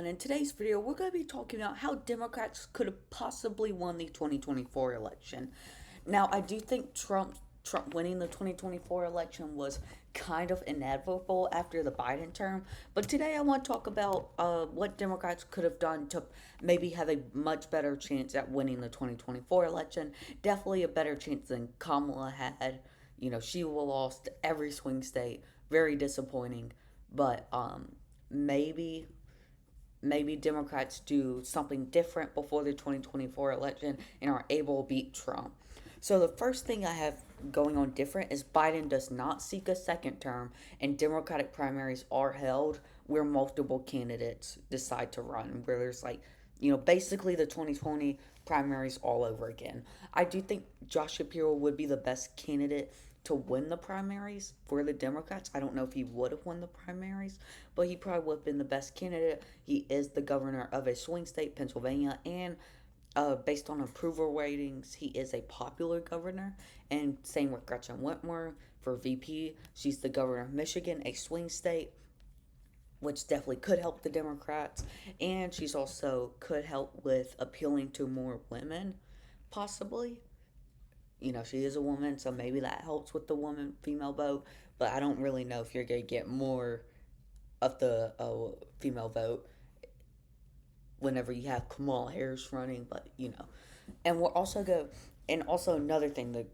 everyone. In today's video, we're going to be talking about how Democrats could have possibly won the 2024 election. Now, I do think Trump winning the 2024 election was kind of inevitable after the Biden term, but today I want to talk about what Democrats could have done to maybe have a much better chance at winning the 2024 election. Definitely a better chance than Kamala had. You know, she lost every swing state. Very disappointing, but maybe Democrats do something different before the 2024 election and are able to beat Trump. So the first thing I have going on different is Biden does not seek a second term, and Democratic primaries are held where multiple candidates decide to run, where there's basically the 2020 primaries all over again. I do think Josh Shapiro would be the best candidate to win the primaries for the Democrats. I don't know if he would have won the primaries, but he probably would have been the best candidate. He is the governor of a swing state, Pennsylvania, and based on approval ratings, he is a popular governor. And same with Gretchen Whitmer for VP. She's the governor of Michigan, a swing state, which definitely could help the Democrats. And she's also could help with appealing to more women, possibly. You know, she is a woman, so maybe that helps with the woman female vote. But I don't really know if you're going to get more of the female vote whenever you have Kamala Harris running, but and we'll also go, and also another thing the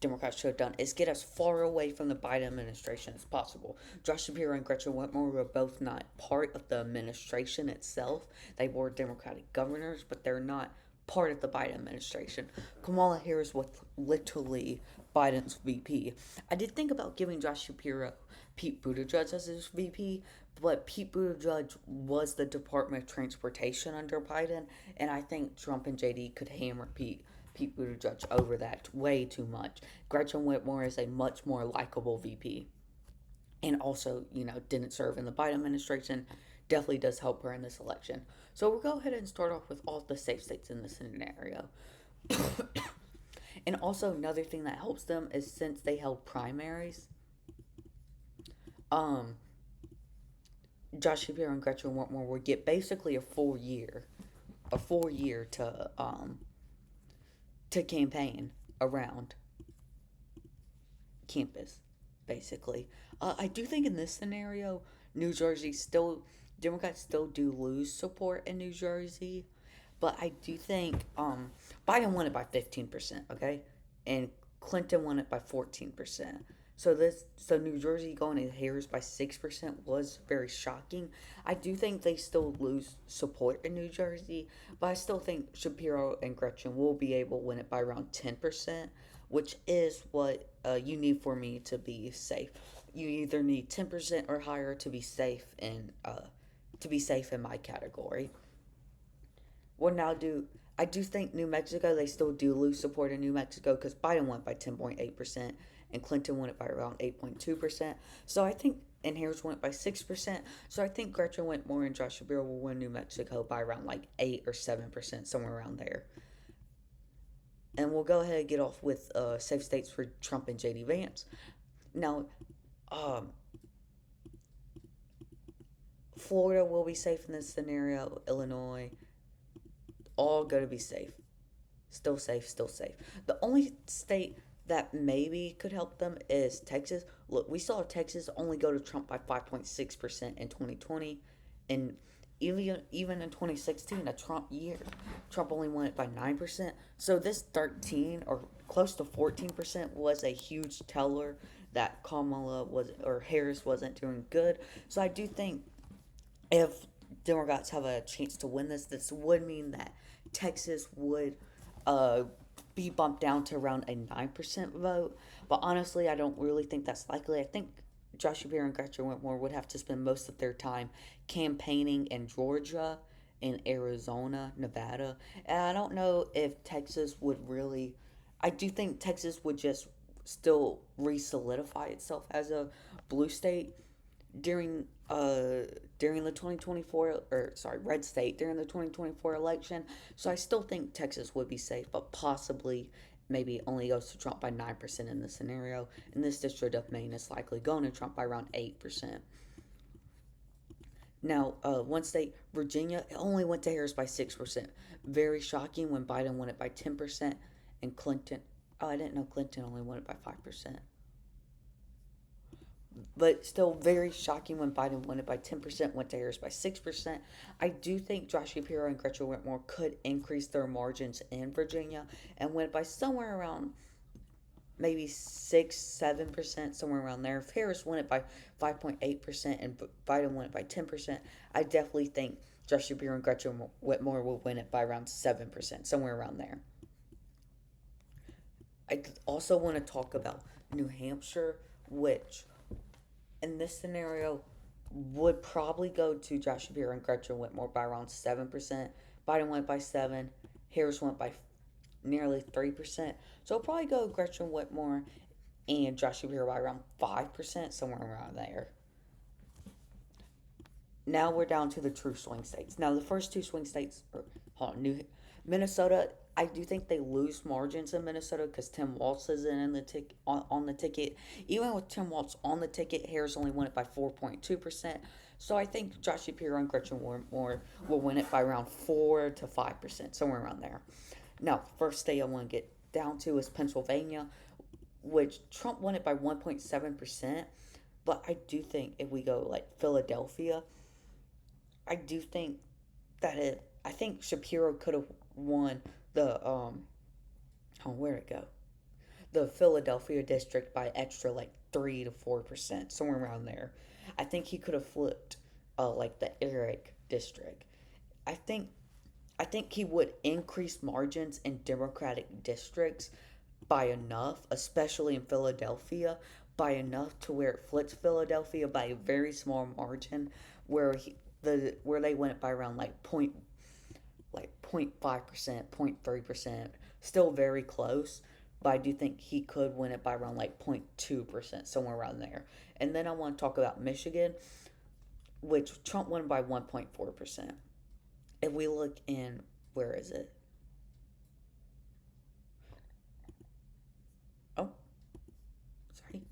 Democrats should have done is get as far away from the Biden administration as possible. Josh Shapiro and Gretchen Whitmer were both not part of the administration itself. They were Democratic governors, but they're not part of the Biden administration. Kamala Harris was literally Biden's VP. I did think about giving Josh Shapiro Pete Buttigieg as his VP, but Pete Buttigieg was the Department of Transportation under Biden, and I think Trump and JD could hammer Pete Buttigieg over that way too much. Gretchen Whitmer is a much more likable VP, and also, didn't serve in the Biden administration. Definitely does help her in this election. So we'll go ahead and start off with all the safe states in this scenario. And also another thing that helps them is since they held primaries, um, Josh Shapiro and Gretchen Whitmer would get basically a full year to campaign around campus, basically. I do think in this scenario, New Jersey still, Democrats still do lose support in New Jersey, but I do think Biden won it by 15%, okay, and Clinton won it by 14%. So New Jersey going to Harris by 6% was very shocking. I do think they still lose support in New Jersey, but I still think Shapiro and Gretchen will be able to win it by around 10%, which is what you need for me to be safe. You either need 10% or higher to be safe in my category. Well, now I do think New Mexico, they still do lose support in New Mexico because Biden won by 10.8% and Clinton won it by around 8.2%. So I think, and Harris won it by 6%. So I think Gretchen Whitmer and Josh Shapiro will win New Mexico by around like 8 or 7%, somewhere around there. And we'll go ahead and get off with safe states for Trump and JD Vance. Now, um, Florida will be safe in this scenario. Illinois, all going to be safe. Still safe, still safe. The only state that maybe could help them is Texas. Look, we saw Texas only go to Trump by 5.6% in 2020. And even in 2016, a Trump year, Trump only won it by 9%. So this 13 or close to 14% was a huge teller that Kamala was or Harris wasn't doing good. So I do think if Democrats have a chance to win this would mean that Texas would be bumped down to around a 9% vote. But honestly, I don't really think that's likely. I think Josh Shapiro and Gretchen Whitmer would have to spend most of their time campaigning in Georgia, in Arizona, Nevada. And I don't know if Texas would really. I do think Texas would just still re solidify itself as a blue state during during the 2024 or sorry red state during the 2024 election. So I still think Texas would be safe, but possibly maybe only goes to Trump by 9% in this scenario. In this district of Maine, it's likely going to Trump by around 8%. Now, one state, Virginia, it only went to Harris by 6%. Very shocking when Biden won it by 10%, and Clinton, oh, I didn't know Clinton only won it by 5%. But still very shocking when Biden won it by 10%, went to Harris by 6%. I do think Josh Shapiro and Gretchen Whitmore could increase their margins in Virginia and win it by somewhere around maybe 6, 7%, somewhere around there. If Harris won it by 5.8% and Biden won it by 10%, I definitely think Josh Shapiro and Gretchen Whitmore will win it by around 7%, somewhere around there. I also want to talk about New Hampshire, which in this scenario would probably go to Josh Shapiro and Gretchen Whitmore by around 7%. Biden went by 7. Harris went by nearly 3%. So it'll probably go Gretchen Whitmore and Josh Shapiro by around 5%, somewhere around there. Now we're down to the true swing states. Now the first two swing states are hold on, New Minnesota. I do think they lose margins in Minnesota because Tim Walz isn't in the on the ticket. Even with Tim Walz on the ticket, Harris only won it by 4.2%. So I think Josh Shapiro and Gretchen Whitmore will win it by around 4 to 5%, somewhere around there. Now, first state I want to get down to is Pennsylvania, which Trump won it by 1.7%. But I do think if we go like Philadelphia, I do think that I think Shapiro could have won the oh, where'd it go? The Philadelphia district by extra like 3 to 4%, somewhere around there. I think he could have flipped like the Eric district. I think I think he would increase margins in Democratic districts by enough, especially in Philadelphia, by enough to where it flips Philadelphia by a very small margin, where where they went by around like 0.5%, 0.3%, still very close. But I do think he could win it by around like 0.2%, somewhere around there. And then I want to talk about Michigan, which Trump won by 1.4%. If we look in, where is it? Oh, sorry.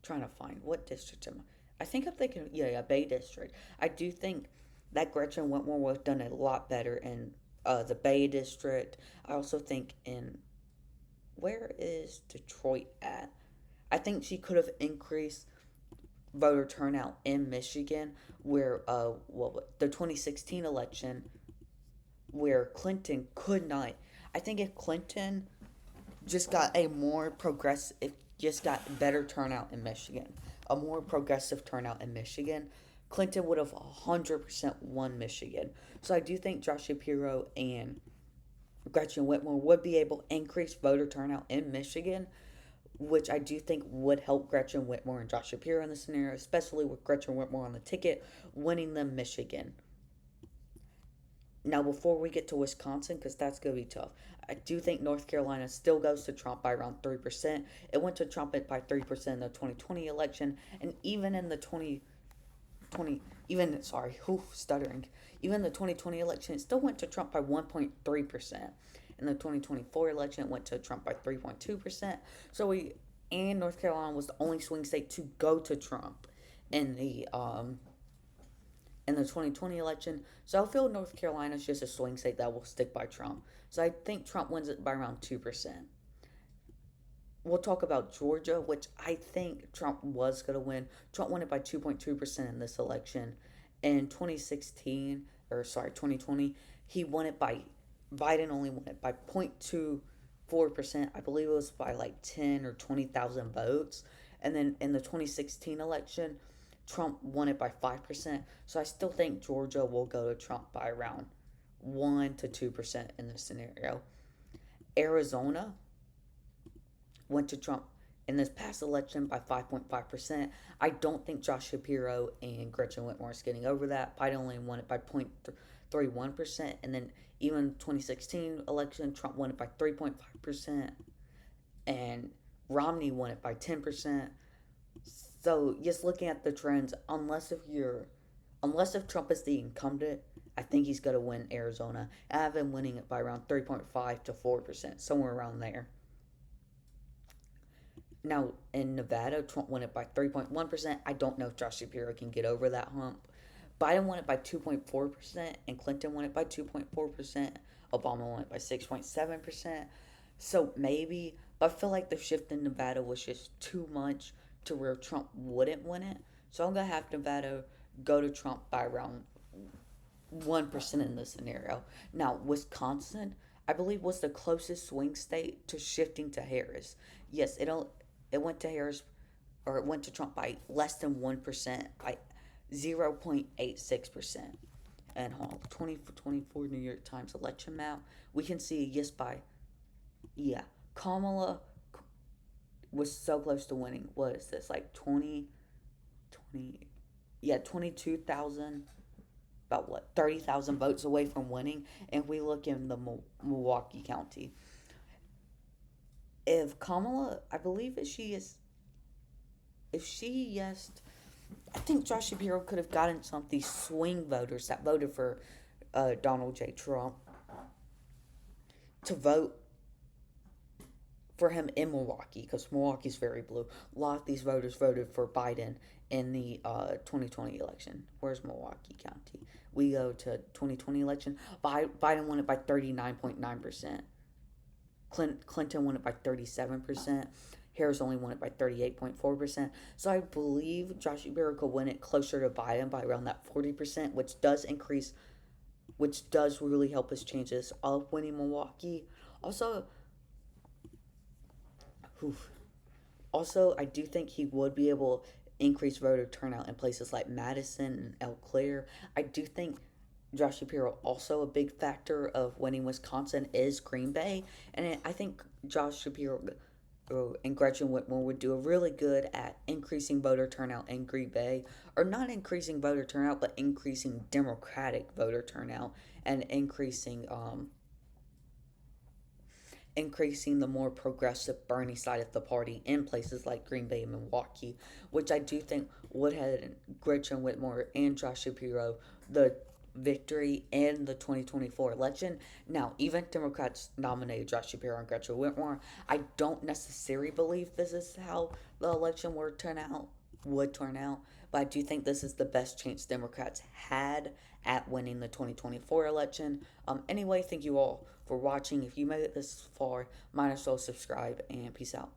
Trying to find what district am I think I'm thinking, yeah, Bay District. I do think that Gretchen Whitmore would have done a lot better in the Bay District. I also think in, where is Detroit at? I think she could have increased voter turnout in Michigan, where the 2016 election, where Clinton could not. I think if Clinton just got a more progressive, just got better turnout in Michigan, a more progressive turnout in Michigan, Clinton would have 100% won Michigan. So I do think Josh Shapiro and Gretchen Whitmore would be able to increase voter turnout in Michigan, which I do think would help Gretchen Whitmore and Josh Shapiro in this scenario, especially with Gretchen Whitmore on the ticket, winning them Michigan. Now, before we get to Wisconsin, because that's going to be tough, I do think North Carolina still goes to Trump by around 3%. It went to Trump by 3% in the 2020 election, and even in the 2020, even, sorry, stuttering, even the 2020 election, it still went to Trump by 1.3%. In the 2024 election, it went to Trump by 3.2%. And North Carolina was the only swing state to go to Trump in the 2020 election. So I feel North Carolina is just a swing state that will stick by Trump. So I think Trump wins it by around 2%. We'll talk about Georgia, which I think Trump was going to win. Trump won it by 2.2% in this election. In 2016, or sorry, 2020, he won it by, Biden only won it by 0.24%. I believe it was by like 10 or 20,000 votes. And then in the 2016 election, Trump won it by 5%. So I still think Georgia will go to Trump by around 1 to 2% in this scenario. Arizona went to Trump in this past election by 5.5%. I don't think Josh Shapiro and Gretchen Whitmore is getting over that. Biden only won it by 0.31%. And then even 2016 election, Trump won it by 3.5%. And Romney won it by 10%. So just looking at the trends, unless if Trump is the incumbent, I think he's going to win Arizona. I have him winning it by around 3.5 to 4%, somewhere around there. Now, in Nevada, Trump won it by 3.1%. I don't know if Josh Shapiro can get over that hump. Biden won it by 2.4%, and Clinton won it by 2.4%. Obama won it by 6.7%. So maybe, but I feel like the shift in Nevada was just too much to where Trump wouldn't win it. So I'm going to have Nevada go to Trump by around 1% in this scenario. Now, Wisconsin, I believe, was the closest swing state to shifting to Harris. Yes, it went to Harris, or it went to Trump by less than 1%, by 0.86%. And hold on, 2024 New York Times election map, we can see yes by, yeah, Kamala was so close to winning. What is this, like 20, yeah, 22,000, about what, 30,000 votes away from winning. And we look in the Milwaukee County. If Kamala, I believe if she is, if she, yes, I think Josh Shapiro could have gotten some of these swing voters that voted for Donald J. Trump to vote for him in Milwaukee, because Milwaukee's very blue. A lot of these voters voted for Biden in the 2020 election. Where's Milwaukee County? We go to 2020 election. Biden won it by 39.9%. Clinton won it by 37%. Harris only won it by 38.4%. So I believe Josh Shapiro could win it closer to Biden by around that 40%, which does really help his chances of winning Milwaukee. Also, oof, also, I do think he would be able to increase voter turnout in places like Madison and Eau Claire. I do think Josh Shapiro, also a big factor of winning Wisconsin, is Green Bay. And I think Josh Shapiro and Gretchen Whitmer would do a really good at increasing voter turnout in Green Bay, or not increasing voter turnout, but increasing Democratic voter turnout, and increasing the more progressive Bernie side of the party in places like Green Bay and Milwaukee, which I do think would have Gretchen Whitmer and Josh Shapiro the victory in the 2024 election. Now, even Democrats nominated Josh Shapiro and Gretchen Whitmer. I don't necessarily believe this is how the election would turn out, but I do think this is the best chance Democrats had at winning the 2024 election. Anyway, thank you all for watching. If you made it this far, might as well subscribe, and peace out.